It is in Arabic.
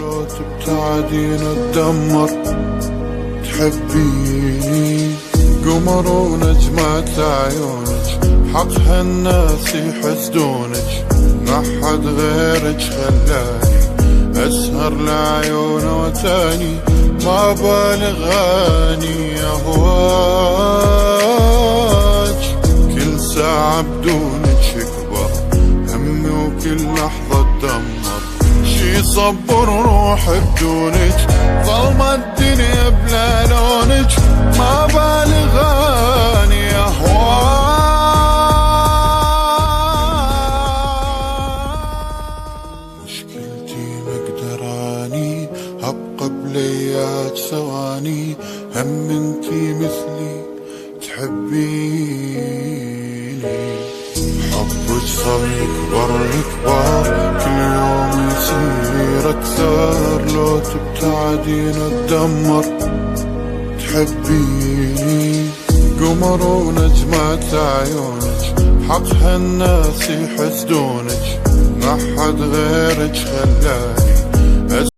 لو تبتعدين اتدمر. تحبيني قمر ونجمات عيونك، حقها الناس يحسدونك، ما حد غيرك خلاني اسهر لعيونه وتاني، ما بالغ اني اهواك. كل ساعة بدونك يكبر همي وكل لحظة اتدمر، شي صبر روح بدونك، ظلمة الدنيا بلا لونك، ما بالغ اني اهواك. مشكلتي مقدر اني ابقى بليات ثواني، هم انتي مثلي تحبيني. حبك صار يكبر يكبر كل يوم يصير اكثر، لو تبتعدين اتدمر. تحبيني قمر ونجمات عيونك، حقها الناس يحسدونك، ما حد غيرك خلاني